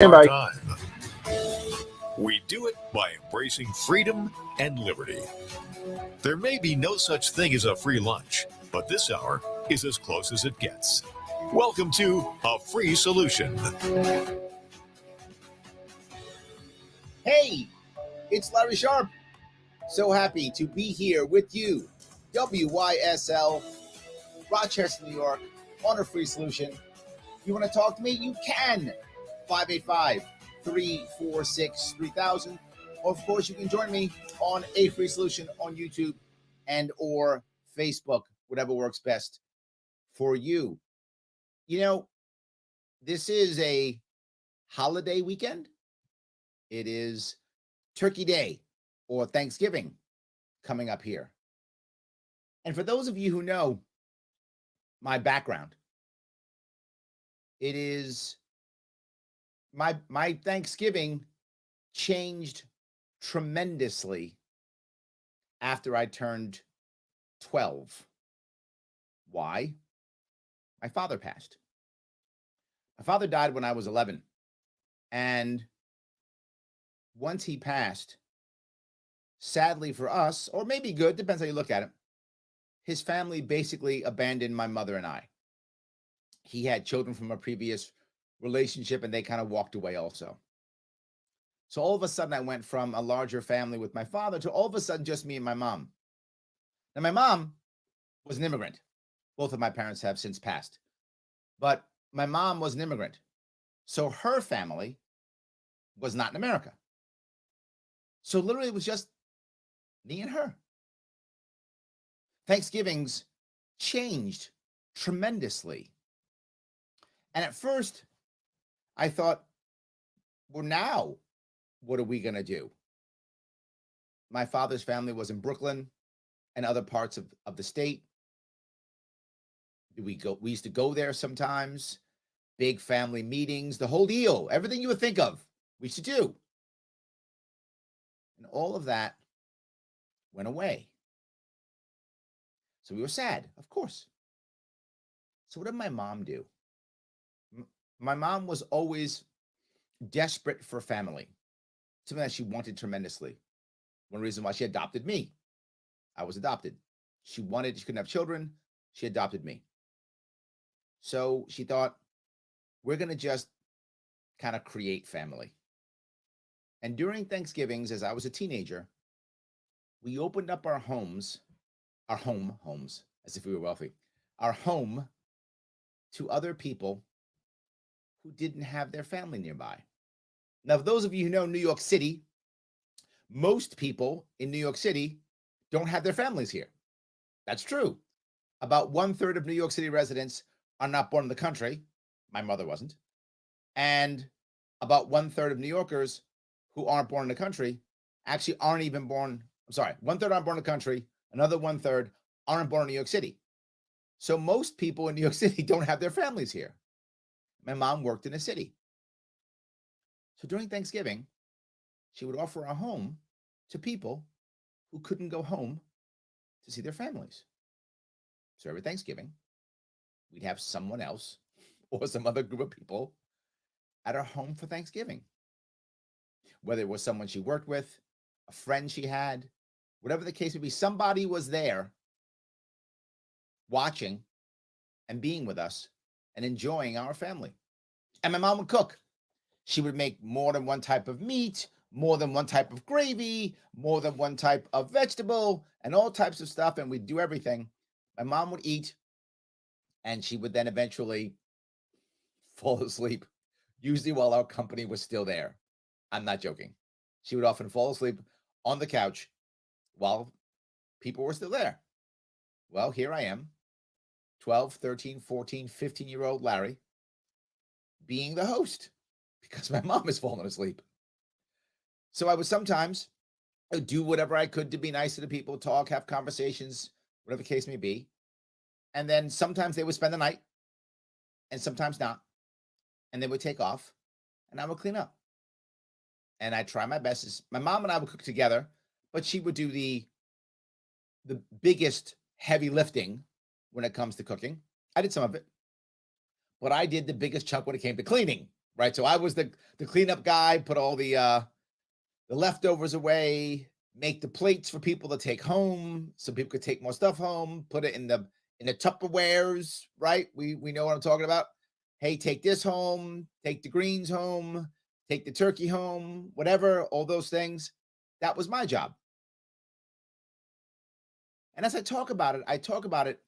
Our Bye. time. We do it by embracing freedom and liberty. There may be no such thing as a free lunch, but this hour is as close as it gets. Welcome to A Free Solution. Hey, it's Larry Sharp. So happy to be here with you. WYSL, Rochester, New York, on A Free Solution. If you want to talk to me, you can. 585-346-3000. Or, of course, you can join me on A Free Solution on YouTube and or Facebook, whatever works best for you. You know, this is a holiday weekend. It is Turkey Day or Thanksgiving coming up here. And for those of you who know my background, it is my Thanksgiving changed tremendously after I turned 12. Why? My father passed. My father died when I was 11. And once he passed, sadly for us, or maybe good, depends how you look at it, his family basically abandoned my mother and I. He had children from a previous relationship and they kind of walked away also. So all of a sudden I went from a larger family with my father to all of a sudden just me and my mom. Now my mom was an immigrant. Both of my parents have since passed. But my mom was an immigrant. So her family was not in America. So literally it was just me and her. Thanksgivings changed tremendously. And at first, I thought, well, now, what are we going to do? My father's family was in Brooklyn and other parts of the state. We used to go there sometimes, big family meetings, the whole deal, everything you would think of, we used to do. And all of that went away. So we were sad, of course. So what did my mom do? My mom was always desperate for family, something that she wanted tremendously. One reason why she adopted me. I was adopted. She couldn't have children. She adopted me. So she thought, we're going to just kind of create family. And during Thanksgivings, as I was a teenager, we opened up our homes, homes, as if we were wealthy, our home to other people who didn't have their family nearby. Now, for those of you who know New York City, most people in New York City don't have their families here. That's true. About 1/3 of New York City residents are not born in the country. My mother wasn't. And about 1/3 of New Yorkers who aren't born in the country actually aren't even born. I'm sorry, 1/3 aren't born in the country. Another 1/3 aren't born in New York City. So most people in New York City don't have their families here. My mom worked in a city. So during Thanksgiving, she would offer a home to people who couldn't go home to see their families. So every Thanksgiving, we'd have someone else or some other group of people at our home for Thanksgiving. Whether it was someone she worked with, a friend she had, whatever the case would be, somebody was there watching and being with us and enjoying our family. And my mom would cook. She would make more than one type of meat, more than one type of gravy, more than one type of vegetable, and all types of stuff. And we'd do everything. My mom would eat, and she would then eventually fall asleep, usually while our company was still there. I'm not joking. She would often fall asleep on the couch while people were still there. Well, here I am, 12, 13, 14, 15-year-old Larry, being the host because my mom has fallen asleep. So I would sometimes do whatever I could to be nice to the people, talk, have conversations, whatever the case may be. And then sometimes they would spend the night and sometimes not. And they would take off and I would clean up. And I try my best. My mom and I would cook together, but she would do the biggest heavy lifting when it comes to cooking. I did some of it, but I did the biggest chunk when it came to cleaning. right? So I was the cleanup guy, put all the leftovers away, make the plates for people to take home so people could take more stuff home, put it in the Tupperwares, right? We know what I'm talking about. Hey, take this home, take the greens home, take the turkey home, whatever, all those things. That was my job. And as I talk about it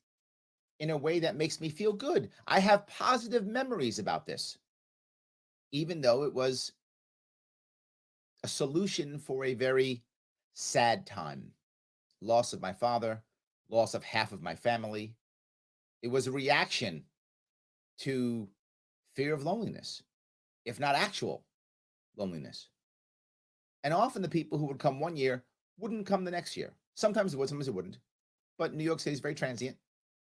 in a way that makes me feel good. I have positive memories about this, even though it was a solution for a very sad time. Loss of my father, loss of half of my family. It was a reaction to fear of loneliness, if not actual loneliness. And often the people who would come one year wouldn't come the next year. Sometimes it would, sometimes it wouldn't. But New York City is very transient.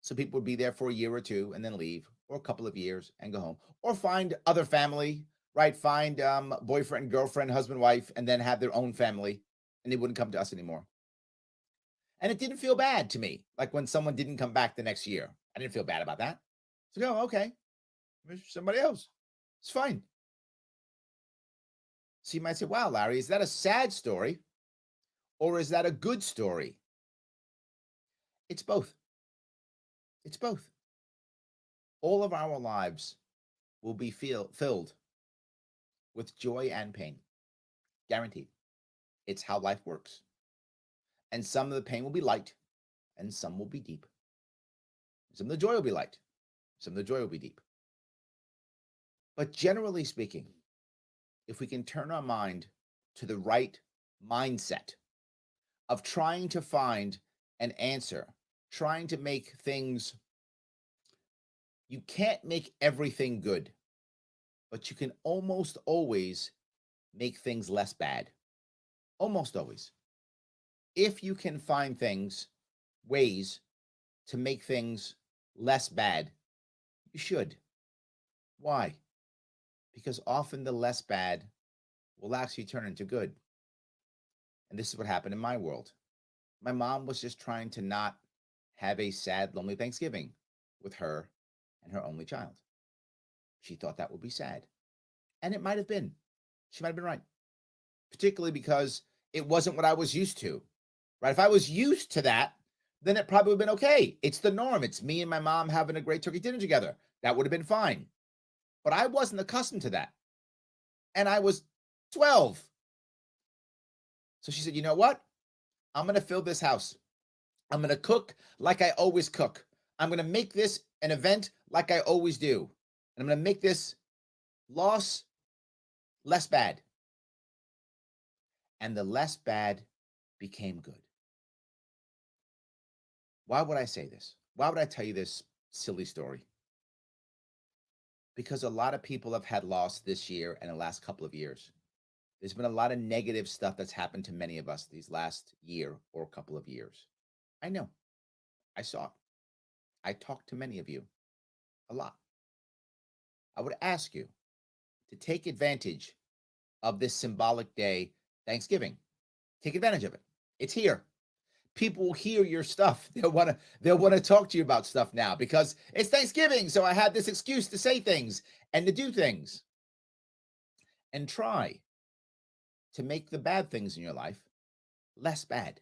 So people would be there for a year or two and then leave, or a couple of years and go home, or find other family, right? Find boyfriend, girlfriend, husband, wife, and then have their own family, and they wouldn't come to us anymore. And it didn't feel bad to me, like when someone didn't come back the next year. I didn't feel bad about that. So go, okay, there's somebody else. It's fine. So you might say, wow, Larry, is that a sad story or is that a good story? It's both. It's both. All of our lives will be filled with joy and pain. Guaranteed. It's how life works. And some of the pain will be light and some will be deep. Some of the joy will be light. Some of the joy will be deep. But generally speaking, if we can turn our mind to the right mindset of trying to find an answer, trying to make things, you can't make everything good, but you can almost always make things less bad. Almost always. If you can find ways to make things less bad, you should. Why? Because often the less bad will actually turn into good. And this is what happened in my world. My mom was just trying to not have a sad, lonely Thanksgiving with her and her only child. She thought that would be sad. And it might have been. She might have been right. Particularly because it wasn't what I was used to. Right? If I was used to that, then it probably would have been okay. It's the norm. It's me and my mom having a great turkey dinner together. That would have been fine. But I wasn't accustomed to that. And I was 12. So she said, you know what? I'm going to fill this house. I'm going to cook like I always cook. I'm going to make this an event like I always do. And I'm going to make this loss less bad. And the less bad became good. Why would I say this? Why would I tell you this silly story? Because a lot of people have had loss this year and the last couple of years. There's been a lot of negative stuff that's happened to many of us these last year or couple of years. I know. I saw it. I talked to many of you a lot. I would ask you to take advantage of this symbolic day, Thanksgiving. Take advantage of it. It's here. People will hear your stuff. They'll want to talk to you about stuff now because it's Thanksgiving. So I had this excuse to say things and to do things. And try to make the bad things in your life less bad.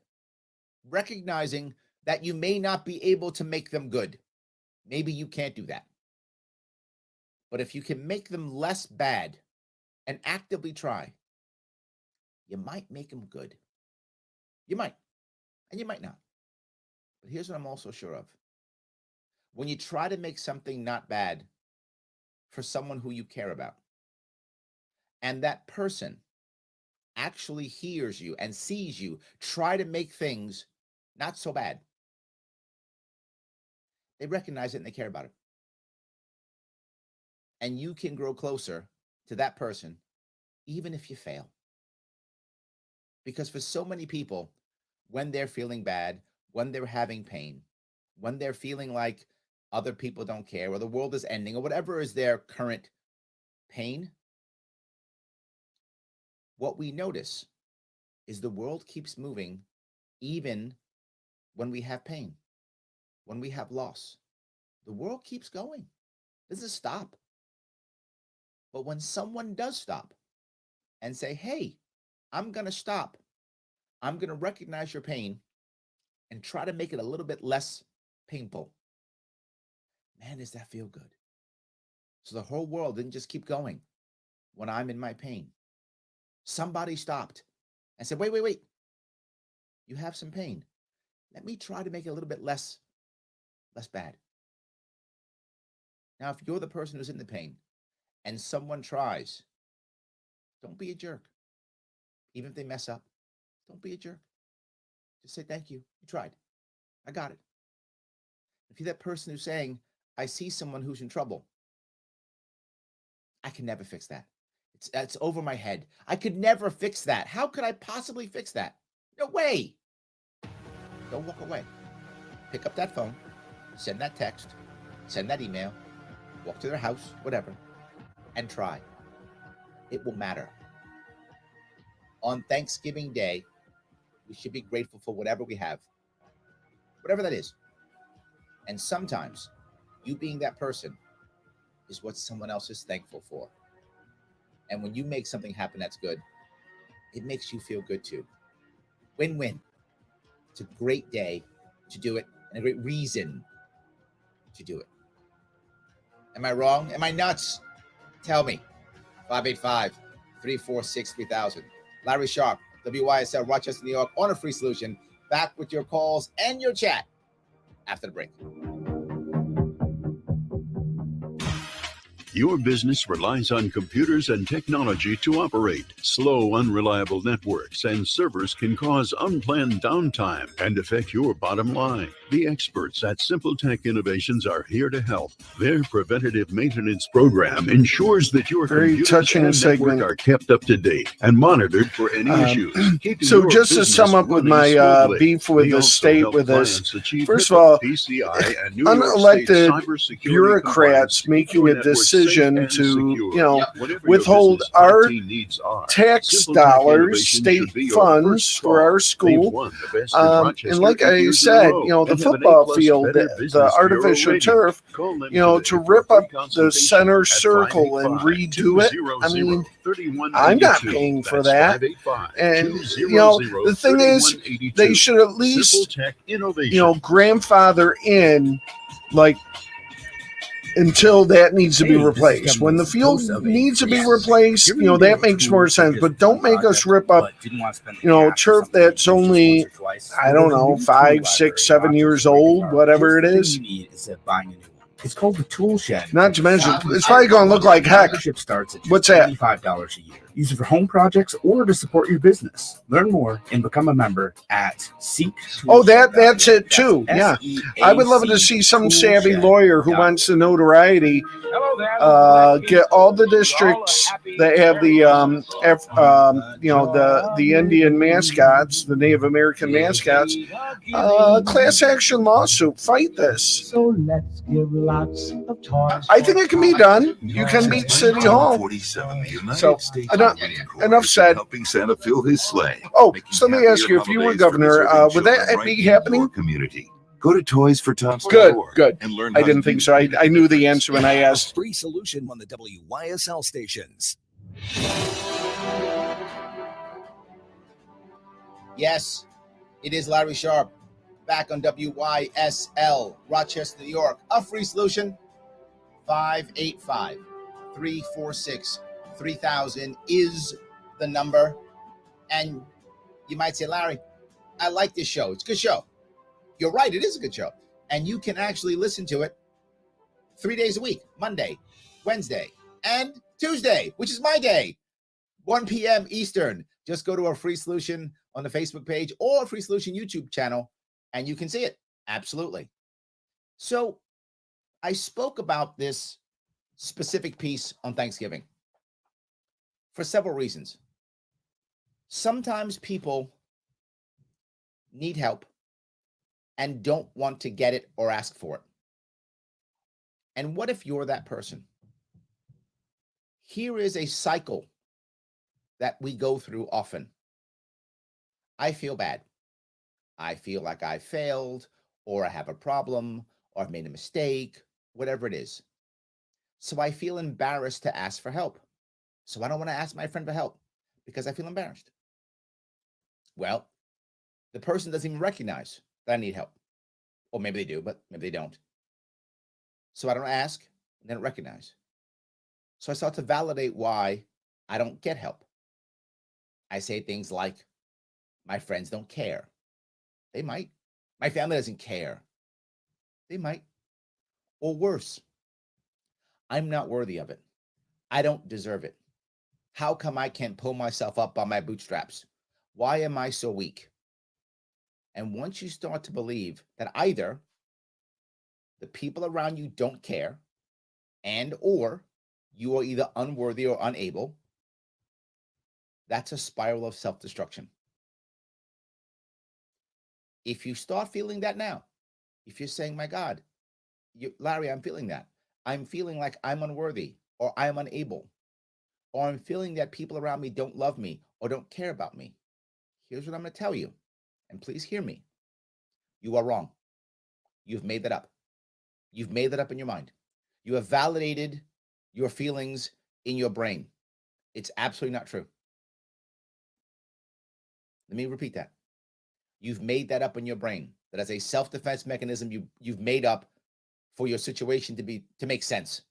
Recognizing that you may not be able to make them good. Maybe you can't do that. But if you can make them less bad and actively try, you might make them good. You might, and you might not. But here's what I'm also sure of. When you try to make something not bad for someone who you care about, and that person actually hears you and sees you try to make things not so bad, they recognize it and they care about it. And you can grow closer to that person even if you fail. Because for so many people, when they're feeling bad, when they're having pain, when they're feeling like other people don't care or the world is ending or whatever is their current pain, what we notice is the world keeps moving even when we have pain, when we have loss. The world keeps going. It doesn't stop. But when someone does stop and say, hey, I'm going to stop, I'm going to recognize your pain and try to make it a little bit less painful, man, does that feel good. So the whole world didn't just keep going when I'm in my pain. Somebody stopped and said, wait, you have some pain. Let me try to make it a little bit less bad. Now, if you're the person who's in the pain and someone tries, don't be a jerk. Even if they mess up, don't be a jerk. Just say, thank you. You tried. I got it. If you're that person who's saying, I see someone who's in trouble, I can never fix that. It's over my head. I could never fix that. How could I possibly fix that? No way. Don't walk away. Pick up that phone, send that text, send that email, walk to their house, whatever, and try. It will matter. On Thanksgiving Day, we should be grateful for whatever we have, whatever that is. And sometimes you being that person is what someone else is thankful for. And when you make something happen that's good, it makes you feel good too. Win-win. It's a great day to do it and a great reason to do it. Am I wrong? Am I nuts? Tell me. 585-346-3000. Larry Sharp, WYSL, Rochester, New York, on a free solution. Back with your calls and your chat after the break. Your business relies on computers and technology to operate. Slow, unreliable networks and servers can cause unplanned downtime and affect your bottom line. The experts at Simple Tech Innovations are here to help. Their preventative maintenance program ensures that your computers and network are kept up to date and monitored for any issues. So just to sum up with my beef with the state with this, first of all, unelected bureaucrats making a decision to, withhold our tax dollars, state funds for our school. And like I said, the football field, the artificial turf, to rip up the center circle and redo it. I mean, I'm not paying for that. And, the thing is, they should at least, grandfather in, like, until that needs to be replaced. When the field needs to be replaced, that makes more sense. But don't make us rip up, turf that's only, I don't know, 5, 6, 7 years old, whatever it is. It's called the Tool Shed. Not to mention, it's probably going to look like heck. Starts at What's that? $75 a year. Use it for home projects or to support your business. Learn more and become a member at Seek. Oh, that's it too. Yeah, I would love to see some savvy lawyer who wants the notoriety. Get all the districts that have the the Indian mascots, the Native American mascots. Class action lawsuit. Fight this. So let's give lots of toys. I think it can be done. You can beat City Hall. So enough said. Helping Santa fill his sleigh. Oh, so let me ask you: if you were governor, would that be happening? Community. Go to toysfortops.org. Good. And learn. I didn't think so. I knew the answer when I asked. Free solution on the WYSL stations. Yes, it is Larry Sharp back on WYSL, Rochester, New York. A free solution. 585-346-3000 is the number. And you might say, Larry, I like this show. It's a good show. You're right. It is a good show. And you can actually listen to it 3 days a week, Monday, Wednesday, and Tuesday, which is my day, 1 p.m. Eastern. Just go to our Free Solution on the Facebook page or Free Solution YouTube channel, and you can see it. Absolutely. So I spoke about this specific piece on Thanksgiving for several reasons. Sometimes people need help and don't want to get it or ask for it. And what if you're that person? Here is a cycle that we go through often. I feel bad. I feel like I failed, or I have a problem, or I've made a mistake, whatever it is. So I feel embarrassed to ask for help. So I don't want to ask my friend for help because I feel embarrassed. Well, the person doesn't even recognize that I need help. Or maybe they do, but maybe they don't. So I don't ask and they don't recognize. So I start to validate why I don't get help. I say things like, my friends don't care. They might. My family doesn't care. They might. Or worse, I'm not worthy of it. I don't deserve it. How come I can't pull myself up by my bootstraps? Why am I so weak? And once you start to believe that either the people around you don't care and or you are either unworthy or unable, that's a spiral of self-destruction. If you start feeling that now, if you're saying, my God, Larry, I'm feeling that. I'm feeling like I'm unworthy or I'm unable, or I'm feeling that people around me don't love me or don't care about me. Here's what I'm going to tell you, and please hear me. You are wrong. You've made that up. You've made that up in your mind. You have validated your feelings in your brain. It's absolutely not true. Let me repeat that. You've made that up in your brain. That as a self-defense mechanism you've made up for your situation to make sense.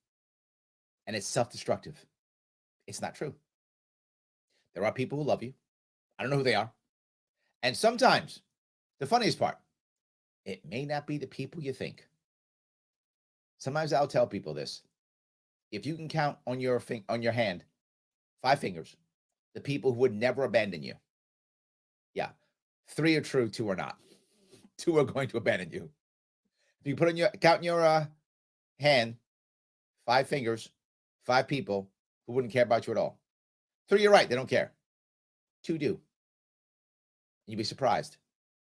And it's self-destructive. It's not true. There are people who love you. I don't know who they are. And sometimes, the funniest part, it may not be the people you think. Sometimes I'll tell people this. If you can count on your hand, 5 fingers, the people who would never abandon you. Yeah, 3 are true, 2 are not. 2 are going to abandon you. If you count in your hand, 5 fingers, 5 people who wouldn't care about you at all. 3, you're right, they don't care. 2 do. You'd be surprised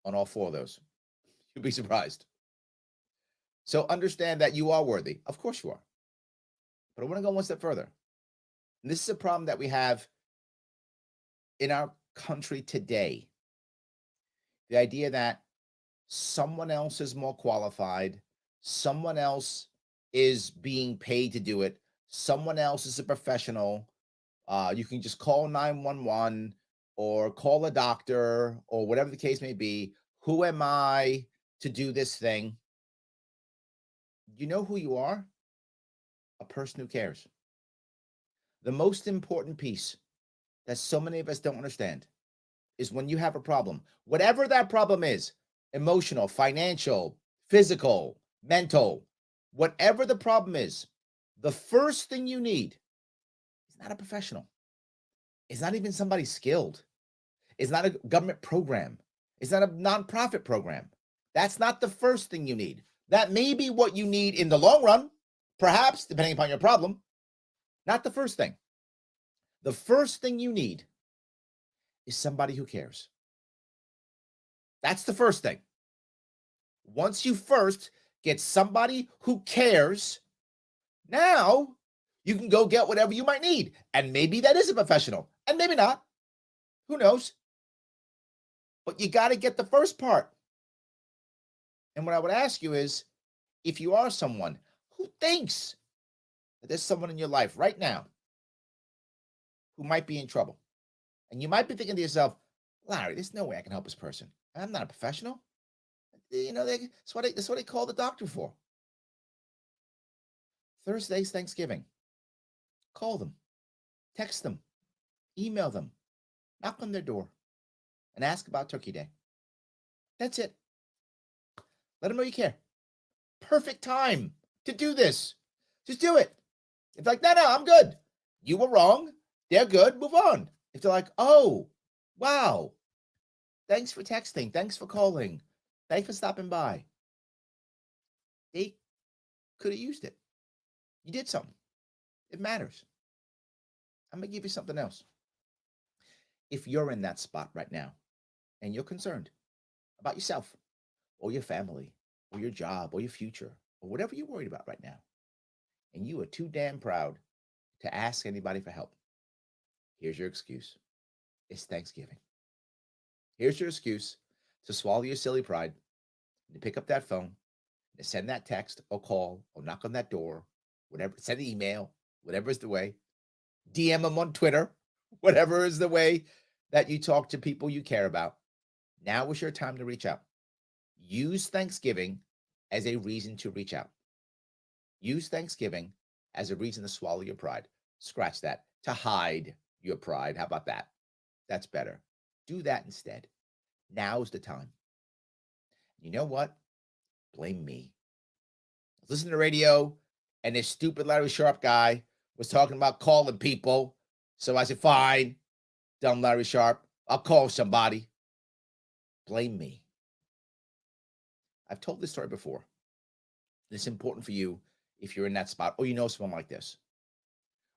on all 4 of those. You'd be surprised. So understand that you are worthy. Of course you are. But I want to go one step further. And this is a problem that we have in our country today. The idea that someone else is more qualified, someone else is being paid to do it, someone else is a professional. You can just call 911 or call a doctor or whatever the case may be. Who am I to do this thing? You know who you are? A person who cares. The most important piece that so many of us don't understand is when you have a problem, whatever that problem is, emotional, financial, physical, mental, whatever the problem is, the first thing you need is not a professional. It's not even somebody skilled. It's not a government program. It's not a nonprofit program. That's not the first thing you need. That may be what you need in the long run, perhaps, depending upon your problem. Not the first thing. The first thing you need is somebody who cares. That's the first thing. Once you first get somebody who cares, now you can go get whatever you might need. And maybe that is a professional, and maybe not. Who knows? But you got to get the first part. And what I would ask you is, if you are someone who thinks that there's someone in your life right now who might be in trouble, and you might be thinking to yourself, Larry, there's no way I can help this person. I'm not a professional. You know, that's what they call the doctor for. Thursday's Thanksgiving. Call them, text them, email them, knock on their door, and ask about Turkey Day. That's it. Let them know you care. Perfect time to do this. Just do it. If they're like, no, I'm good. You were wrong. They're good. Move on. If they're like, oh, wow. Thanks for texting. Thanks for calling. Thanks for stopping by. They could have used it. You did something. It matters. I'm going to give you something else. If you're in that spot right now and you're concerned about yourself or your family or your job or your future or whatever you're worried about right now, and you are too damn proud to ask anybody for help, here's your excuse. It's Thanksgiving. Here's your excuse to swallow your silly pride and to pick up that phone and to send that text or call or knock on that door, whatever, send an email, whatever is the way, DM them on Twitter, whatever is the way that you talk to people you care about. Now is your time to reach out. Use Thanksgiving as a reason to reach out. Use Thanksgiving as a reason to swallow your pride. Scratch that. To hide your pride. How about that? That's better. Do that instead. Now's the time. You know what? Blame me. I was listening to the radio, and this stupid Larry Sharp guy was talking about calling people. So I said, fine, dumb Larry Sharp, I'll call somebody. Blame me. I've told this story before. It's important for you if you're in that spot or you know someone like this.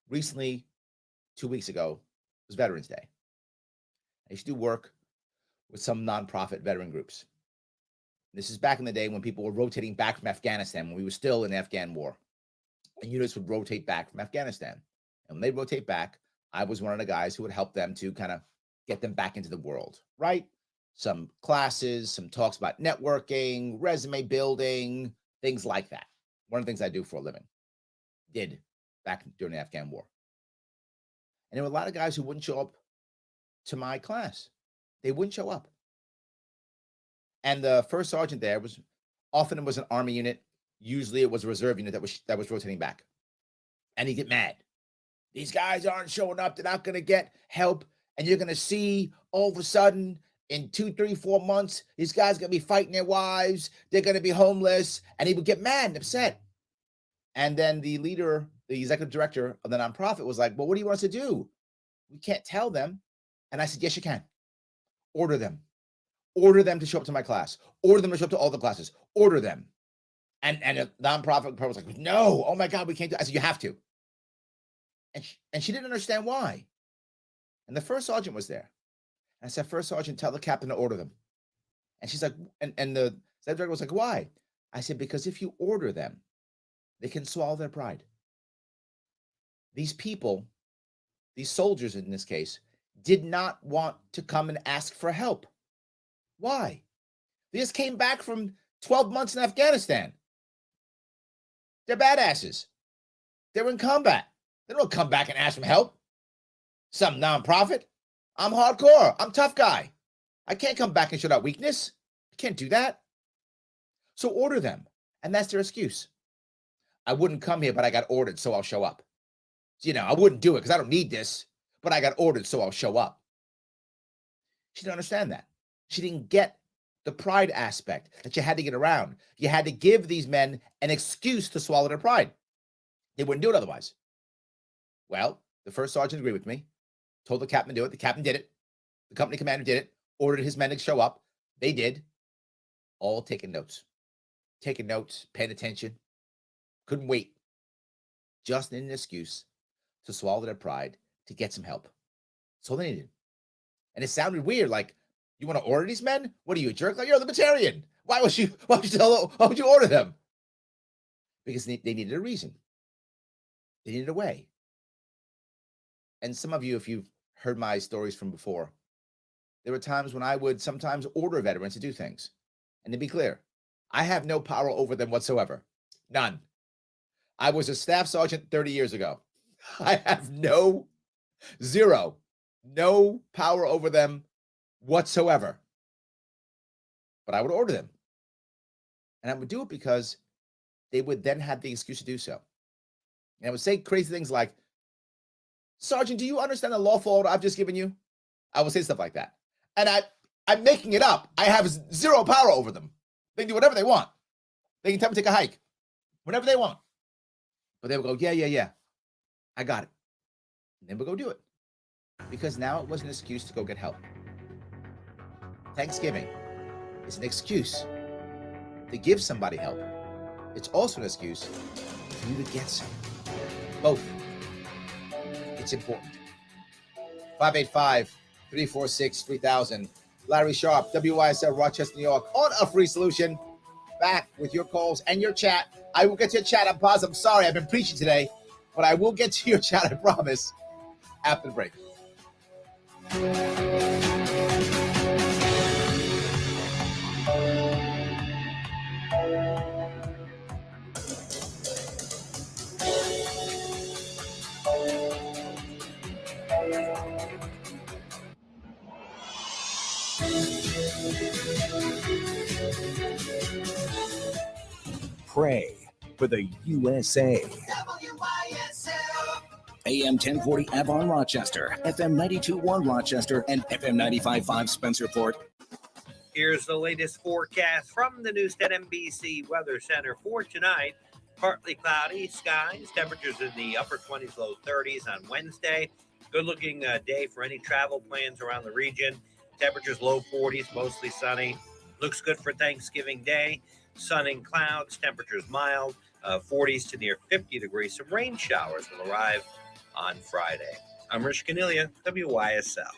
Recently, 2 weeks ago, was Veterans Day. I used to do work with some nonprofit veteran groups. This is back in the day when people were rotating back from Afghanistan, when we were still in the Afghan war. And units would rotate back from Afghanistan. And when they rotate back, I was one of the guys who would help them to kind of get them back into the world, right? Some classes, some talks about networking, resume building, things like that. One of the things I do for a living. Did back during the Afghan war. And there were a lot of guys who wouldn't show up to my class. They wouldn't show up. And the first sergeant there was, often it was an Army unit. Usually it was a reserve unit that was rotating back. And he'd get mad. These guys aren't showing up. They're not going to get help. And you're going to see all of a sudden in 2, 3, 4 months, these guys are going to be fighting their wives. They're going to be homeless. And he would get mad and upset. And then the leader, the executive director of the nonprofit was like, well, what do you want us to do? We can't tell them. And I said, yes, you can. Order them. Order them to show up to my class. Order them to show up to all the classes. Order them. And a nonprofit was like, no, oh my God, we can't do it. I said, you have to. And she didn't understand why. And the first sergeant was there. And I said, first sergeant, tell the captain to order them. And she's like, and the executive director was like, why? I said, because if you order them, they can swallow their pride. These people, these soldiers in this case, did not want to come and ask for help. Why? They just came back from 12 months in Afghanistan. They're badasses. They're in combat. They don't come back and ask for help. Some nonprofit. I'm hardcore. I'm tough guy. I can't come back and show that weakness. I can't do that. So order them. And that's their excuse. I wouldn't come here, but I got ordered, so I'll show up. You know, I wouldn't do it because I don't need this, but I got ordered, so I'll show up. She didn't understand that. She didn't get the pride aspect that you had to get around. You had to give these men an excuse to swallow their pride. They wouldn't do it otherwise. Well, the first sergeant agreed with me, told the captain to do it. The captain did it. The company commander did it, ordered his men to show up. They did. All taking notes, paying attention. Couldn't wait. Just an excuse to swallow their pride to get some help. That's all they needed. And it sounded weird, like, you want to order these men? What are you, a jerk? Like, you're a libertarian. Why would you order them? Because they needed a reason. They needed a way. And some of you, if you've heard my stories from before, there were times when I would sometimes order veterans to do things. And to be clear, I have no power over them whatsoever. None. I was a staff sergeant 30 years ago. I have no power over them whatsoever. But I would order them. And I would do it because they would then have the excuse to do so. And I would say crazy things like, Sergeant, do you understand the lawful order I've just given you? I would say stuff like that. And I'm making it up. I have zero power over them. They can do whatever they want. They can tell me to take a hike. Whenever they want. But they would go, yeah. I got it. And then we'll go do it. Because now it was an excuse to go get help. Thanksgiving is an excuse to give somebody help. It's also an excuse for you to get some. Both. It's important. 585-346-3000. Larry Sharp, WYSL, Rochester, New York, on A Free Solution. Back with your calls and your chat. I will get to your chat. I'm positive. I'm sorry, I've been preaching today, but I will get to your chat, I promise, after the break. Pray for the USA. AM 1040 Avon Rochester, FM 92.1 Rochester, and FM 95.5 Spencerport. Here's the latest forecast from the Newstead NBC Weather Center for tonight. Partly cloudy skies, temperatures in the upper 20s, low 30s on Wednesday. Good looking day for any travel plans around the region. Temperatures low 40s, mostly sunny. Looks good for Thanksgiving Day. Sun and clouds, temperatures mild, 40s to near 50 degrees. Some rain showers will arrive on Friday. I'm Rich Canilia, WYSL.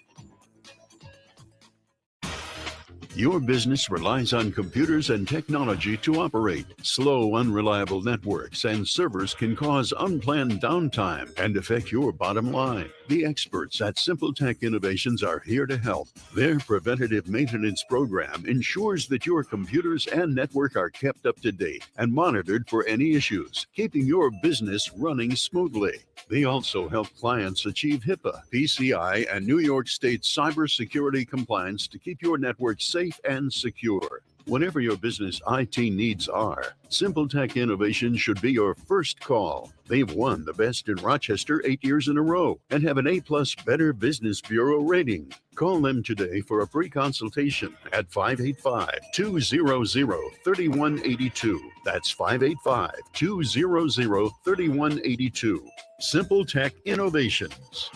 Your business relies on computers and technology to operate. Slow, unreliable networks and servers can cause unplanned downtime and affect your bottom line. The experts at Simple Tech Innovations are here to help. Their preventative maintenance program ensures that your computers and network are kept up to date and monitored for any issues, keeping your business running smoothly. They also help clients achieve HIPAA, PCI, and New York State cybersecurity compliance to keep your network safe and secure. Whatever your business IT needs are, Simple Tech Innovations should be your first call. They've won the Best in Rochester 8 years in a row and have an A+ Better Business Bureau rating. Call them today for a free consultation at 585-200-3182. That's 585-200-3182. Simple Tech Innovations.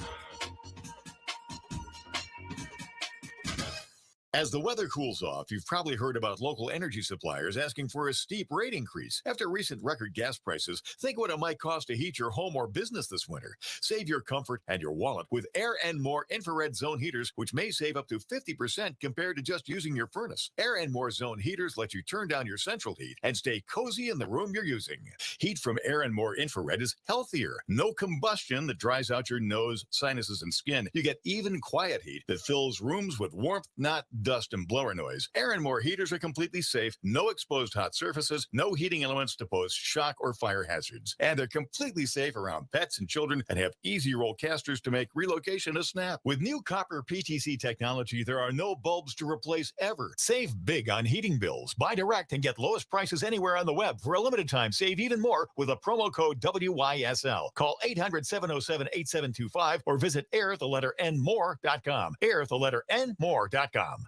As the weather cools off, you've probably heard about local energy suppliers asking for a steep rate increase. After recent record gas prices, think what it might cost to heat your home or business this winter. Save your comfort and your wallet with Air & More infrared zone heaters, which may save up to 50% compared to just using your furnace. Air & More zone heaters let you turn down your central heat and stay cozy in the room you're using. Heat from Air & More infrared is healthier. No combustion that dries out your nose, sinuses, and skin. You get even quiet heat that fills rooms with warmth, not dust and blower noise. Air & More heaters are completely safe, no exposed hot surfaces, no heating elements to pose shock or fire hazards. And they're completely safe around pets and children and have easy roll casters to make relocation a snap. With new copper PTC technology, there are no bulbs to replace ever. Save big on heating bills. Buy direct and get lowest prices anywhere on the web. For a limited time, save even more with a promo code WYSL. Call 800-707-8725 or visit air-more.com. air-more.com.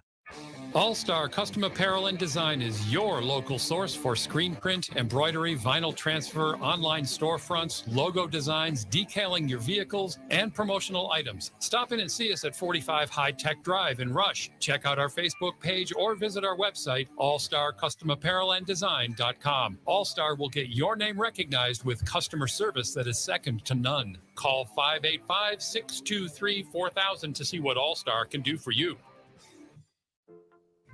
All-Star Custom Apparel and Design is your local source for screen print, embroidery, vinyl transfer, online storefronts, logo designs, decaling your vehicles, and promotional items. Stop in and see us at 45 High Tech Drive in Rush. Check out our Facebook page or visit our website, allstarcustomapparelanddesign.com. All-Star will get your name recognized with customer service that is second to none. Call 585-623-4000 to see what All-Star can do for you.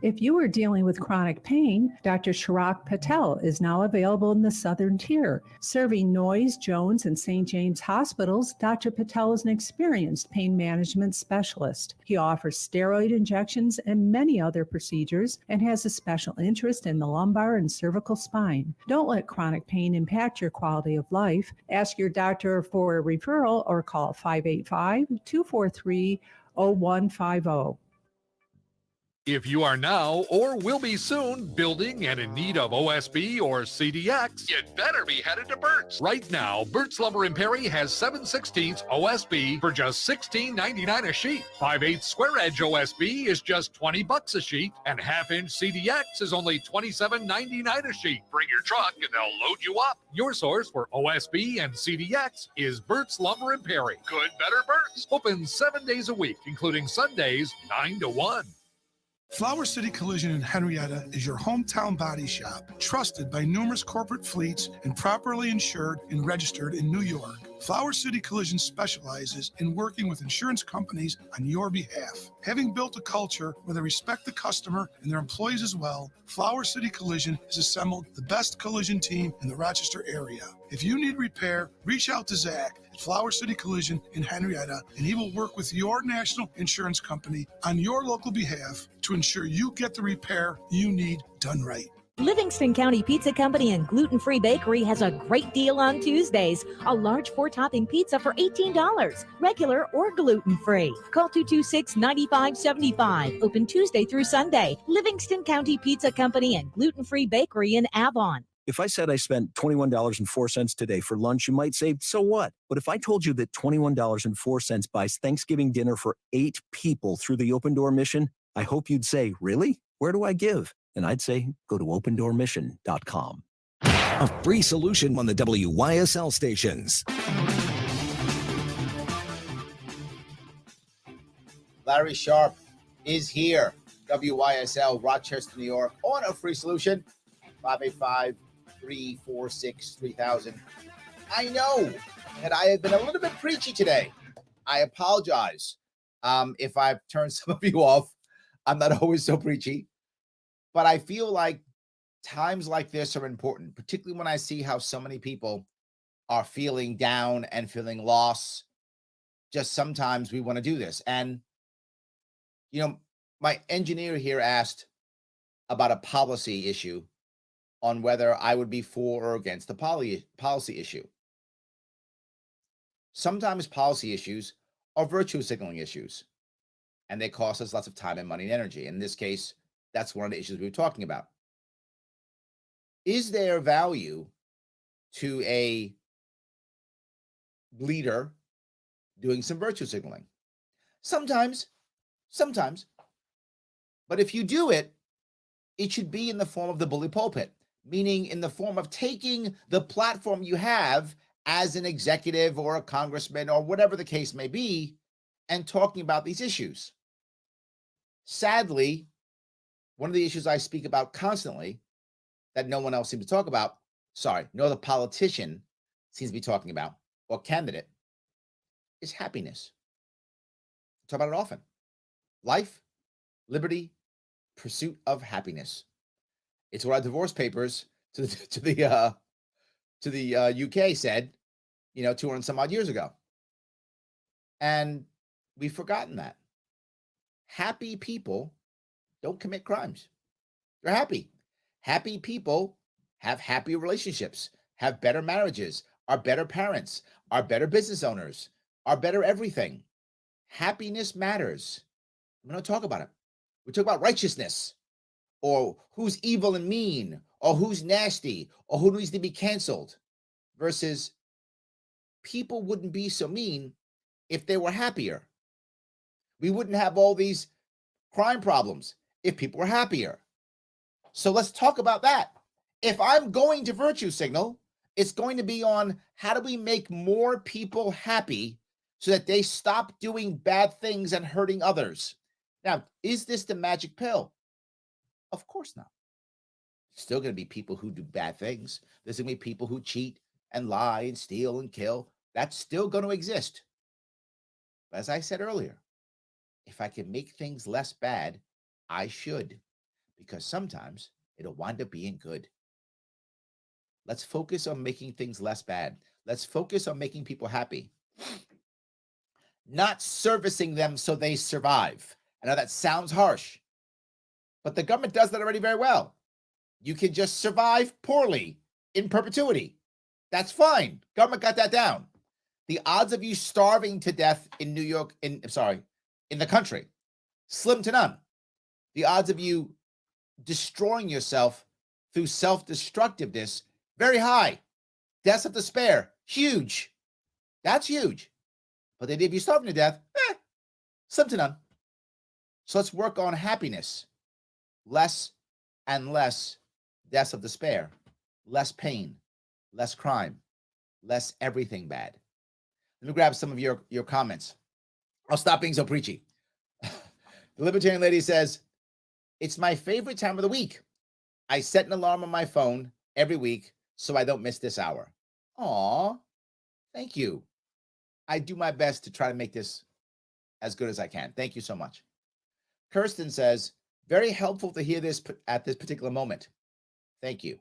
If you are dealing with chronic pain, Dr. Chirag Patel is now available in the Southern Tier. Serving Noyes, Jones, and St. James hospitals, Dr. Patel is an experienced pain management specialist. He offers steroid injections and many other procedures and has a special interest in the lumbar and cervical spine. Don't let chronic pain impact your quality of life. Ask your doctor for a referral or call 585-243-0150. If you are now or will be soon building and in need of OSB or CDX, you'd better be headed to Burt's. Right now, Burt's Lumber and Perry has 7/16 OSB for just $16.99 a sheet. 5/8 square edge OSB is just $20 a sheet, and half-inch CDX is only $27.99 a sheet. Bring your truck and they'll load you up. Your source for OSB and CDX is Burt's Lumber and Perry. Good, better Burt's. Open 7 days a week, including Sundays, 9 to 1. Flower City Collision in Henrietta is your hometown body shop, trusted by numerous corporate fleets and properly insured and registered in New York. Flower City Collision specializes in working with insurance companies on your behalf. Having built a culture where they respect the customer and their employees as well, Flower City Collision has assembled the best collision team in the Rochester area. If you need repair, reach out to Zach at Flower City Collision in Henrietta, and he will work with your national insurance company on your local behalf to ensure you get the repair you need done right. Livingston County Pizza Company and Gluten Free Bakery has a great deal on Tuesdays. A large 4-topping pizza for $18, regular or gluten free. Call 226-9575. Open Tuesday through Sunday. Livingston County Pizza Company and Gluten Free Bakery in Avon. If I said I spent $21.04 today for lunch, you might say, so what? But if I told you that $21.04 buys Thanksgiving dinner for 8 people through the Open Door Mission, I hope you'd say, really? Where do I give? And I'd say, go to opendoormission.com. A free solution on the WYSL stations. Larry Sharp is here. WYSL, Rochester, New York, on a free solution. 585-346-3000. I know that I have been a little bit preachy today. I apologize if I've turned some of you off. I'm not always so preachy. But I feel like times like this are important, particularly when I see how so many people are feeling down and feeling lost. Just sometimes we want to do this. And, my engineer here asked about a policy issue on whether I would be for or against the policy issue. Sometimes policy issues are virtue signaling issues, and they cost us lots of time and money and energy. In this case, that's one of the issues we were talking about. Is there value to a leader doing some virtue signaling? Sometimes. But if you do it, it should be in the form of the bully pulpit, meaning in the form of taking the platform you have as an executive or a congressman or whatever the case may be and talking about these issues. Sadly, one of the issues I speak about constantly that no one else seems to talk about, no other politician seems to be talking about, or candidate, is happiness. I talk about it often. Life, liberty, pursuit of happiness. It's what our divorce papers to the UK said, 200 and some odd years ago. And we've forgotten that. Happy people don't commit crimes. They're happy. Happy people have happier relationships, have better marriages, are better parents, are better business owners, are better everything. Happiness matters. We don't talk about it. We talk about righteousness, or who's evil and mean, or who's nasty, or who needs to be canceled, versus people wouldn't be so mean if they were happier. We wouldn't have all these crime problems if people were happier. So let's talk about that. If I'm going to virtue signal, it's going to be on how do we make more people happy so that they stop doing bad things and hurting others. Now, is this the magic pill? Of course not. Still going to be people who do bad things. There's going to be people who cheat and lie and steal and kill. That's still going to exist. But as I said earlier, if I can make things less bad, I should, because sometimes it'll wind up being good. Let's focus on making things less bad. Let's focus on making people happy, not servicing them so they survive. I know that sounds harsh, but the government does that already very well. You can just survive poorly in perpetuity. That's fine. Government got that down. The odds of you starving to death in New York, in the country, slim to none. The odds of you destroying yourself through self-destructiveness, very high. Deaths of despair, huge. That's huge. But the idea of you starving to death, slim to none. So let's work on happiness. Less and less deaths of despair, less pain, less crime, less everything bad. Let me grab some of your comments. I'll stop being so preachy. The Libertarian lady says, it's my favorite time of the week. I set an alarm on my phone every week so I don't miss this hour. Aw, thank you. I do my best to try to make this as good as I can. Thank you so much. Kirsten says, very helpful to hear this at this particular moment. Thank you.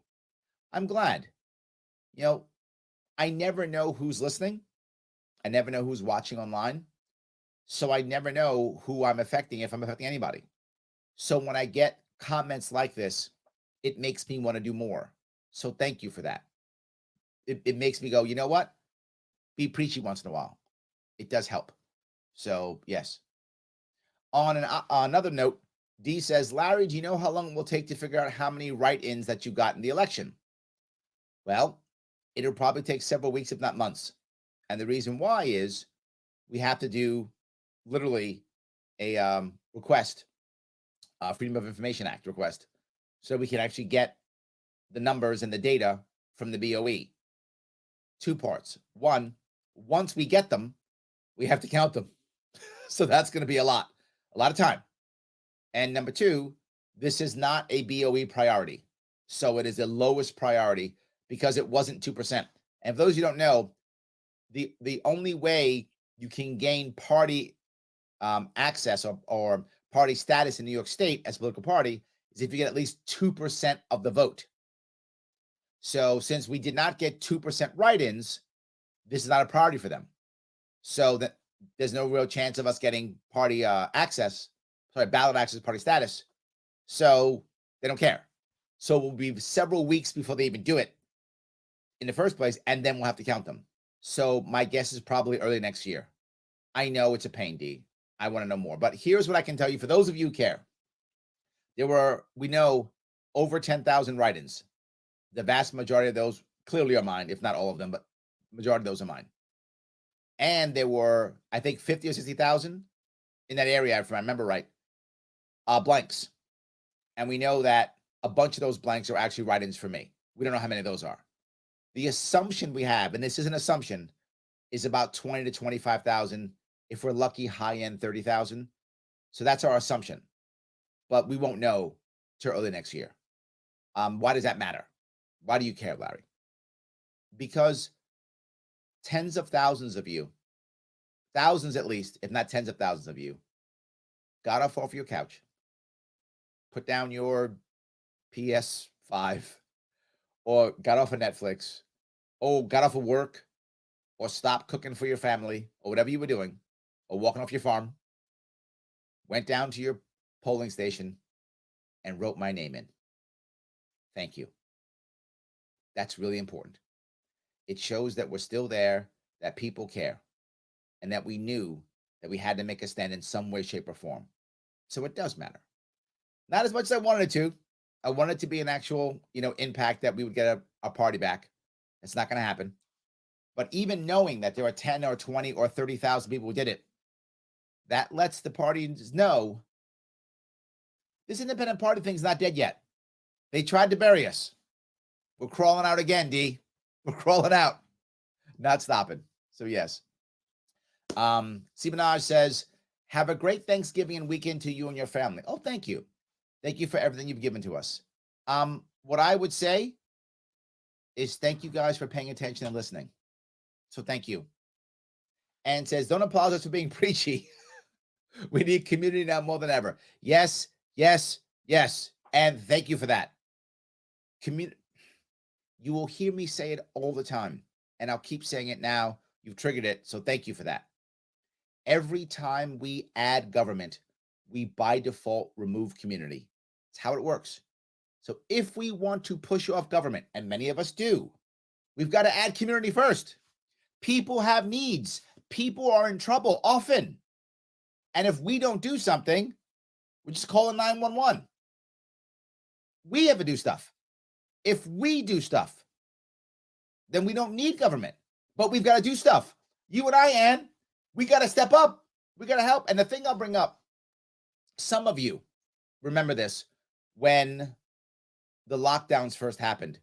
I'm glad. I never know who's listening. I never know who's watching online. So I never know who I'm affecting, if I'm affecting anybody. So when I get comments like this, it makes me want to do more. So thank you for that. It makes me go, you know what? Be preachy once in a while. It does help. So yes. On another note, D says, Larry, do you know how long it will take to figure out how many write-ins that you got in the election? Well, it'll probably take several weeks, if not months. And the reason why is we have to do literally a request, Freedom of Information Act request, so we can actually get the numbers and the data from the BOE. Two parts. One, once we get them, we have to count them. So that's going to be a lot of time. And number two, this is not a BOE priority. So it is the lowest priority because it wasn't 2%. And for those who don't know, the only way you can gain party access or party status in New York State as a political party is if you get at least 2% of the vote. So since we did not get 2% write-ins, this is not a priority for them. So that there's no real chance of us getting party ballot access, party status. So they don't care. So it will be several weeks before they even do it in the first place, and then we'll have to count them. So my guess is probably early next year. I know it's a pain, D. I want to know more. But here's what I can tell you for those of you who care. There were, we know, over 10,000 write-ins. The vast majority of those clearly are mine, if not all of them, but majority of those are mine. And there were, I think, 50 or 60,000 in that area, if I remember right, blanks. And we know that a bunch of those blanks are actually write-ins for me. We don't know how many of those are. The assumption we have, and this is an assumption, is about 20 to 25,000. If we're lucky, high-end 30,000. So that's our assumption. But we won't know till early next year. Why does that matter? Why do you care, Larry? Because tens of thousands of you, thousands at least, if not tens of thousands of you, got off your couch, put down your PS5, or got off of Netflix, or got off of work, or stopped cooking for your family, or whatever you were doing, or walking off your farm, went down to your polling station and wrote my name in. Thank you. That's really important. It shows that we're still there, that people care, and that we knew that we had to make a stand in some way, shape, or form. So it does matter. Not as much as I wanted it to. I wanted it to be an actual, impact that we would get a party back. It's not going to happen. But even knowing that there are 10 or 20 or 30,000 people who did it, that lets the parties know this independent party thing's not dead yet. They tried to bury us. We're crawling out again, D. We're crawling out. Not stopping. So yes. Sibanaj says, have a great Thanksgiving and weekend to you and your family. Oh, thank you. Thank you for everything you've given to us. What I would say is thank you guys for paying attention and listening. So thank you. And says, don't apologize for being preachy. We need community now more than ever. Yes, yes, yes. And thank you for that. You will hear me say it all the time, and I'll keep saying it now. You've triggered it, so thank you for that. Every time we add government, we by default remove community. It's how it works. So if we want to push off government, and many of us do, we've got to add community first. People have needs. People are in trouble often. And if we don't do something, we're just calling 911. We have to do stuff. If we do stuff, then we don't need government. But we've got to do stuff. You and I, Ann, we got to step up. We got to help. And the thing I'll bring up, some of you remember this when the lockdowns first happened,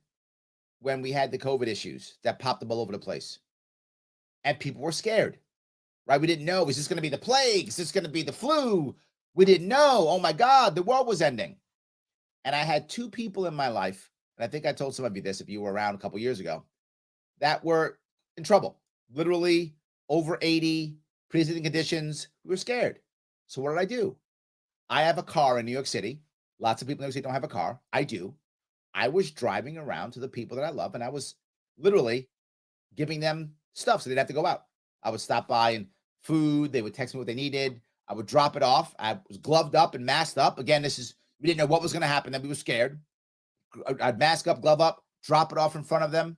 when we had the COVID issues that popped up all over the place. And people were scared, right? We didn't know, is this going to be the plague? Is this going to be the flu? We didn't know. Oh my God, the world was ending. And I had two people in my life, and I think I told some of you this if you were around a couple years ago, that were in trouble, literally over 80, pre-existing conditions. We were scared. So what did I do? I have a car in New York City. Lots of people in New York City don't have a car. I do. I was driving around to the people that I love, and I was literally giving them stuff so they'd have to go out. I would stop by and food. They would text me what they needed. I would drop it off. I was gloved up and masked up. Again, we didn't know what was going to happen. Then we were scared. I'd mask up, glove up, drop it off in front of them,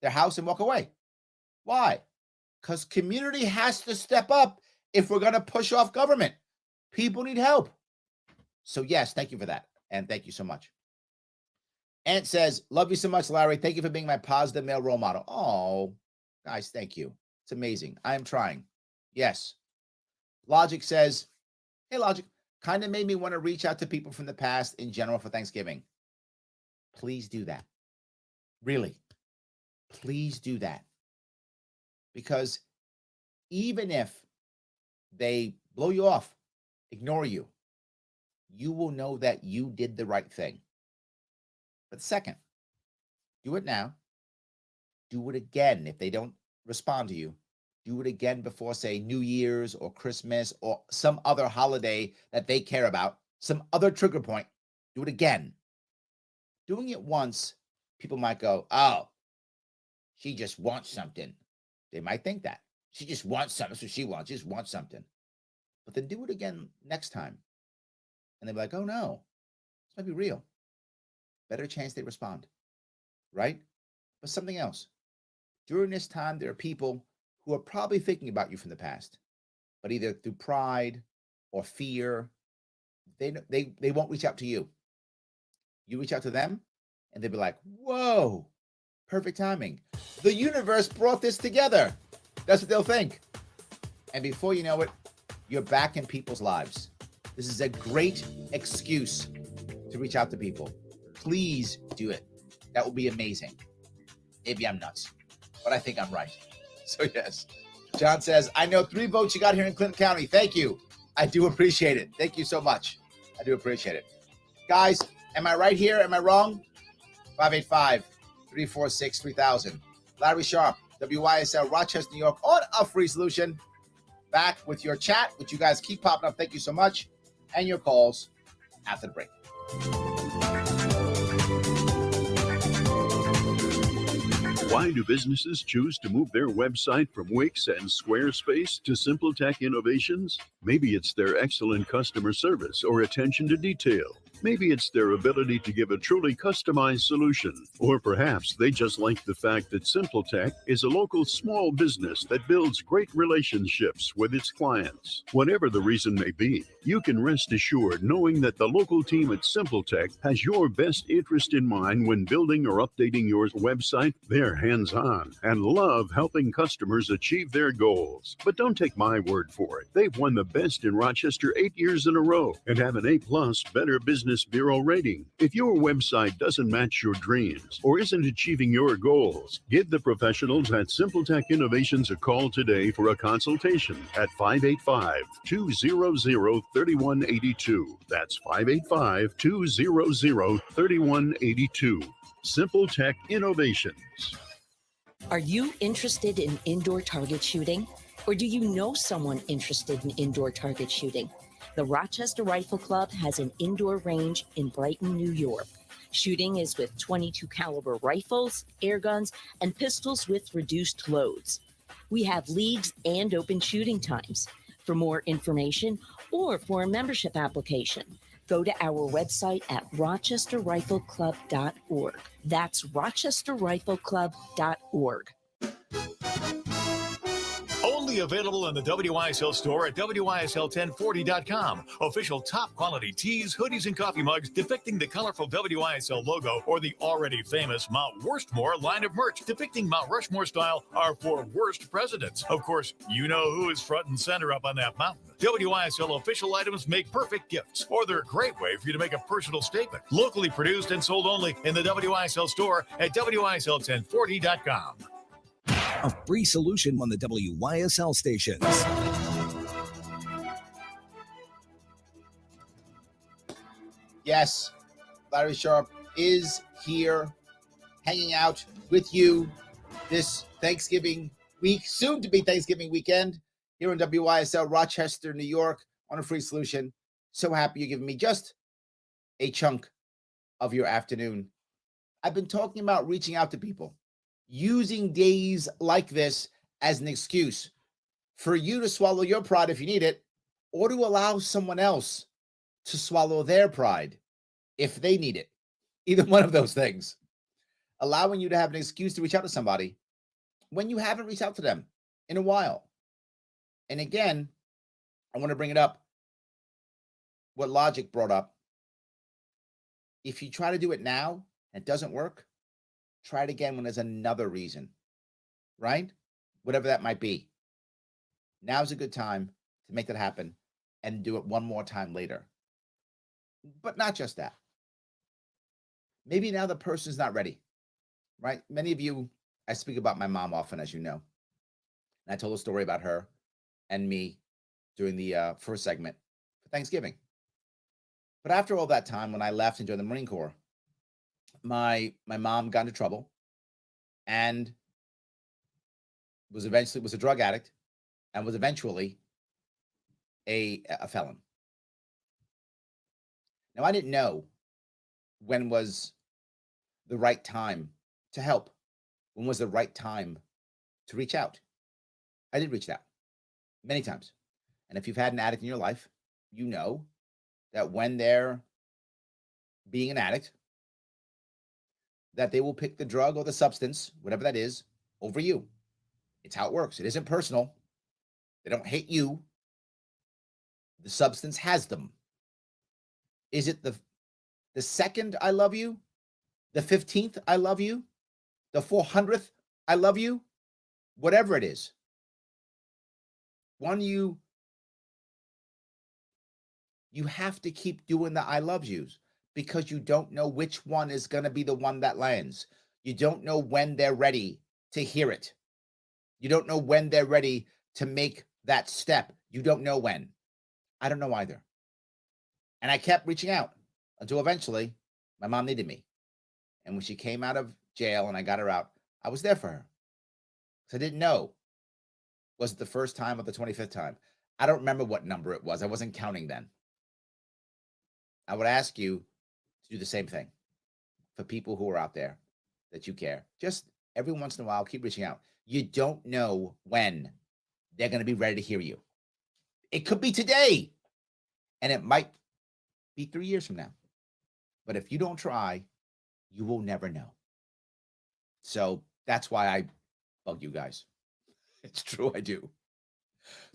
their house, and walk away. Why? Because community has to step up if we're going to push off government. People need help. So yes, thank you for that. And thank you so much. Ant says, love you so much, Larry. Thank you for being my positive male role model. Oh, guys, thank you. It's amazing. I am trying. Yes. Logic says, hey, Logic, kind of made me want to reach out to people from the past in general for Thanksgiving. Please do that. Really. Please do that. Because even if they blow you off, ignore you, you will know that you did the right thing. But second, do it now. Do it again. If they don't respond to you, do it again before, say, New Year's or Christmas or some other holiday that they care about, some other trigger point. Do it again. Doing it once, people might go, oh, she just wants something. They might think that. She just wants something. That's what she wants. She just wants something. But then do it again next time. And they'll be like, oh, no, this might be real. Better chance they respond, right? But something else. During this time, there are people who are probably thinking about you from the past, but either through pride or fear, they won't reach out to you. You reach out to them, and they'll be like, whoa, perfect timing. The universe brought this together. That's what they'll think. And before you know it, you're back in people's lives. This is a great excuse to reach out to people. Please do it. That will be amazing. Maybe I'm nuts, but I think I'm right. So yes. John says, I know 3 votes you got here in Clinton County. Thank you. I do appreciate it. Thank you so much. I do appreciate it. Guys, am I right here? Am I wrong? 585-346-3000. Larry Sharp, WYSL, Rochester, New York, on a free solution. Back with your chat, which you guys keep popping up. Thank you so much. And your calls after the break. Why do businesses choose to move their website from Wix and Squarespace to SimpleTech Innovations? Maybe it's their excellent customer service or attention to detail. Maybe it's their ability to give a truly customized solution. Or perhaps they just like the fact that SimpleTech is a local small business that builds great relationships with its clients. Whatever the reason may be, you can rest assured knowing that the local team at SimpleTech has your best interest in mind when building or updating your website. They're hands-on and love helping customers achieve their goals. But don't take my word for it. They've won the best in Rochester 8 years in a row and have an A+ Better Business Bureau rating. If your website doesn't match your dreams or isn't achieving your goals, give the professionals at SimpleTech Innovations a call today for a consultation at 585-200-3182. That's 585-200-3182. SimpleTech Innovations. Are you interested in indoor target shooting? Or do you know someone interested in indoor target shooting? The Rochester Rifle Club has an indoor range in Brighton, New York. Shooting is with .22 caliber rifles, air guns, and pistols with reduced loads. We have leagues and open shooting times. For more information or for a membership application, go to our website at rochesterrifleclub.org. That's rochesterrifleclub.org. Only available in the WYSL store at WYSL1040.com. Official top quality tees, hoodies, and coffee mugs depicting the colorful WYSL logo or the already famous Mount Worstmore line of merch depicting Mount Rushmore style are for worst presidents. Of course, you know who is front and center up on that mountain. WYSL official items make perfect gifts, or they're a great way for you to make a personal statement. Locally produced and sold only in the WYSL store at WYSL1040.com. A free solution on the WYSL stations. Yes, Larry Sharp is here hanging out with you this Thanksgiving week, soon to be Thanksgiving weekend, here in WYSL, Rochester, New York, on a free solution. So happy you're giving me just a chunk of your afternoon. I've been talking about reaching out to people, using days like this as an excuse for you to swallow your pride if you need it, or to allow someone else to swallow their pride if they need it. Either one of those things. Allowing you to have an excuse to reach out to somebody when you haven't reached out to them in a while. And again, I want to bring it up, what Logic brought up. If you try to do it now and it doesn't work, try it again when there's another reason, right? Whatever that might be. Now's a good time to make that happen and do it one more time later. But not just that. Maybe now the person's not ready, right? Many of you, I speak about my mom often, as you know. And I told a story about her and me during the first segment for Thanksgiving. But after all that time, when I left and joined the Marine Corps, my mom got into trouble and was a drug addict and was eventually a felon. Now, I didn't know when was the right time to help. When was the right time to reach out? I did reach out many times. And if you've had an addict in your life, you know that when they're being an addict, that they will pick the drug or the substance, whatever that is, over you. It's how it works. It isn't personal. They don't hate you. The substance has them. Is it the second I love you? The 15th I love you? The 400th I love you? Whatever it is. One, you have to keep doing the I love yous because you don't know which one is going to be the one that lands. You don't know when they're ready to hear it. You don't know when they're ready to make that step. You don't know when. I don't know either. And I kept reaching out until eventually my mom needed me. And when she came out of jail and I got her out, I was there for her. Because I didn't know. Was it the first time or the 25th time? I don't remember what number it was. I wasn't counting then. I would ask you to do the same thing for people who are out there that you care. Just every once in a while, keep reaching out. You don't know when they're going to be ready to hear you. It could be today, and it might be 3 years from now. But if you don't try, you will never know. So that's why I bug you guys. It's true, I do.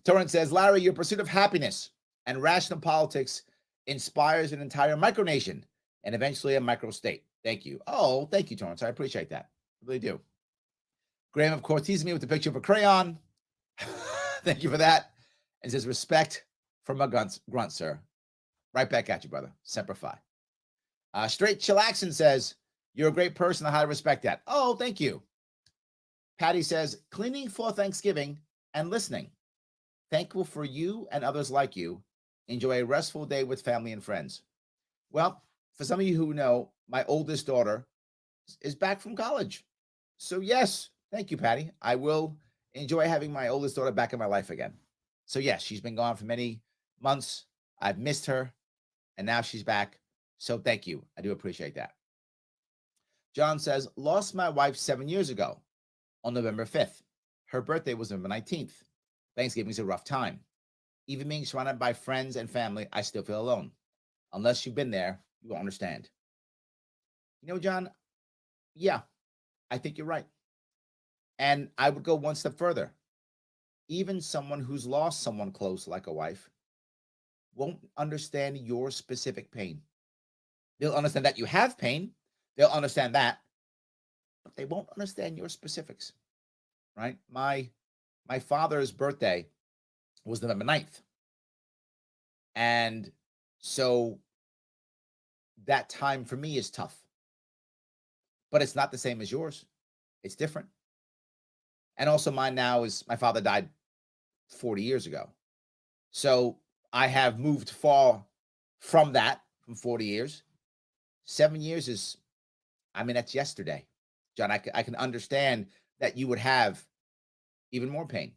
Torrance says, Larry, your pursuit of happiness and rational politics inspires an entire micronation and eventually a microstate. Thank you. Oh, thank you, Torrance. I appreciate that. I really do. Graham, of course, teases me with the picture of a crayon. Thank you for that. And says, respect from a grunt, sir. Right back at you, brother. Semper Fi. Straight Chillaxin says, you're a great person. I highly respect that. Oh, thank you. Patty says, cleaning for Thanksgiving and listening. Thankful for you and others like you. Enjoy a restful day with family and friends. Well, for some of you who know, my oldest daughter is back from college. So yes, thank you, Patty. I will enjoy having my oldest daughter back in my life again. So yes, she's been gone for many months. I've missed her, and now she's back. So thank you. I do appreciate that. John says, lost my wife 7 years ago on November 5th. Her birthday was November 19th. Thanksgiving's a rough time. Even being surrounded by friends and family, I still feel alone. Unless you've been there, you won't understand. You know, John, yeah, I think you're right. And I would go one step further. Even someone who's lost someone close, like a wife, won't understand your specific pain. They'll understand that you have pain. They'll understand that, but they won't understand your specifics, right? My father's birthday was November 9th. And so that time for me is tough, but it's not the same as yours. It's different. And also mine now is, my father died 40 years ago. So I have moved far from that, from 40 years. 7 years is, I mean, that's yesterday. John, I can understand that you would have even more pain.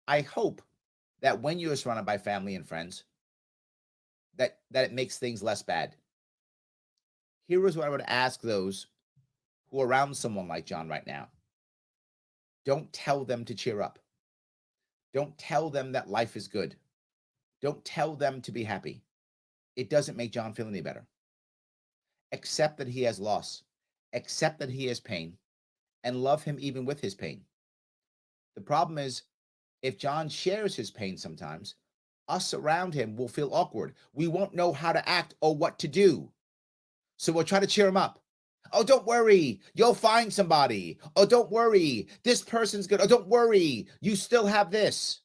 I hope that when you're surrounded by family and friends, that it makes things less bad. Here is what I would ask those who are around someone like John right now. Don't tell them to cheer up. Don't tell them that life is good. Don't tell them to be happy. It doesn't make John feel any better. accept that he has loss, accept that he has pain, and love him even with his pain. The problem is, if John shares his pain sometimes, us around him will feel awkward. We won't know how to act or what to do. So we'll try to cheer him up. Oh, don't worry, you'll find somebody. Oh, don't worry, this person's good. Oh, don't worry, you still have this.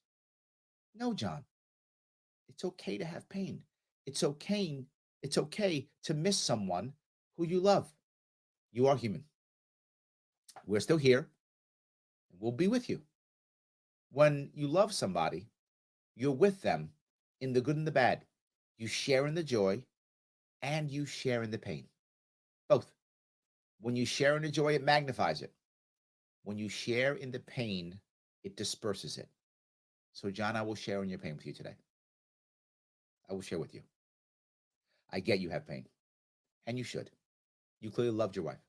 No, John, it's okay to have pain. It's okay to miss someone who you love. You are human. We're still here. We'll be with you. When you love somebody, you're with them in the good and the bad. You share in the joy and you share in the pain. Both. When you share in the joy, it magnifies it. When you share in the pain, it disperses it. So, John, I will share in your pain with you today. I will share with you. I get you have pain, and you should. You clearly loved your wife.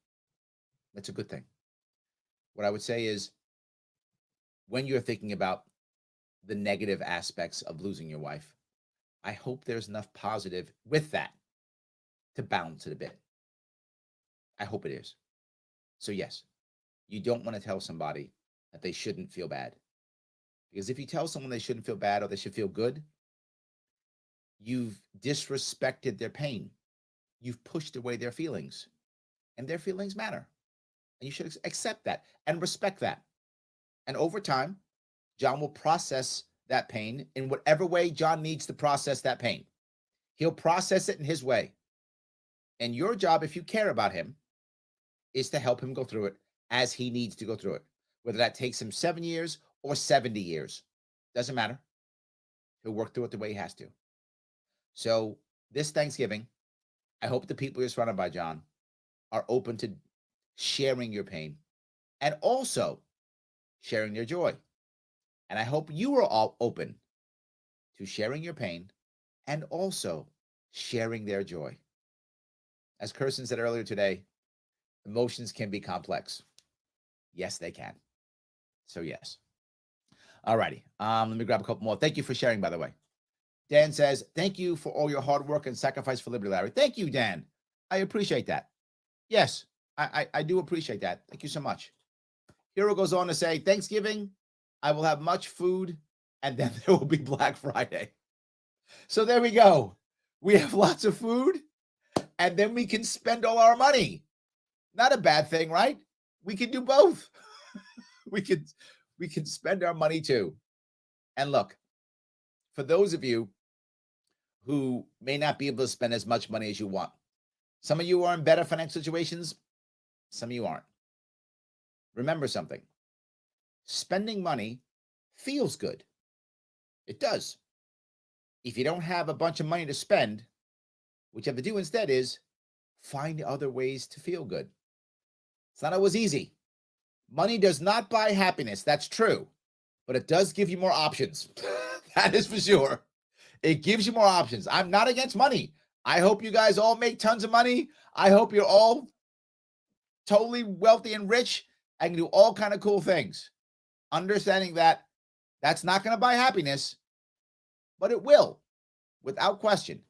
That's a good thing. What I would say is, when you're thinking about the negative aspects of losing your wife, I hope there's enough positive with that to balance it a bit. I hope it is. So yes, you don't want to tell somebody that they shouldn't feel bad. Because if you tell someone they shouldn't feel bad or they should feel good, you've disrespected their pain. You've pushed away their feelings. And their feelings matter. And you should accept that and respect that. And over time, John will process that pain in whatever way John needs to process that pain. He'll process it in his way. And your job, if you care about him, is to help him go through it as he needs to go through it. Whether that takes him 7 years or 70 years. Doesn't matter. He'll work through it the way he has to. So this Thanksgiving, I hope the people you're surrounded by, John, are open to sharing your pain and also sharing their joy. And I hope you are all open to sharing your pain and also sharing their joy. As Kirsten said earlier today, emotions can be complex. Yes, they can. So yes. All righty. Let me grab a couple more. Thank you for sharing, by the way. Dan says, thank you for all your hard work and sacrifice for liberty, Larry. Thank you, Dan. I appreciate that. Yes, I do appreciate that. Thank you so much. Hero goes on to say, Thanksgiving, I will have much food, and then there will be Black Friday. So there we go. We have lots of food, and then we can spend all our money. Not a bad thing, right? We can do both. we can spend our money too. And look, for those of you who may not be able to spend as much money as you want, some of you are in better financial situations, some of you aren't. Remember something. Spending money feels good. It does. If you don't have a bunch of money to spend, what you have to do instead is find other ways to feel good. It's not always easy. Money does not buy happiness. That's true. But it does give you more options. That is for sure. It gives you more options. I'm not against money. I hope you guys all make tons of money. I hope you're all totally wealthy and rich and can do all kind of cool things. Understanding that that's not going to buy happiness, but it will, without question,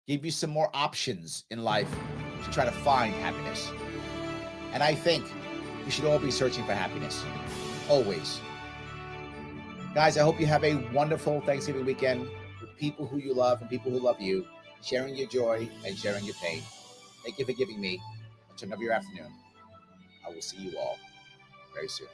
give you some more options in life to try to find happiness. And I think we should all be searching for happiness. Always. Guys, I hope you have a wonderful Thanksgiving weekend with people who you love and people who love you, sharing your joy and sharing your pain. Thank you for giving me much of your afternoon. I will see you all very soon.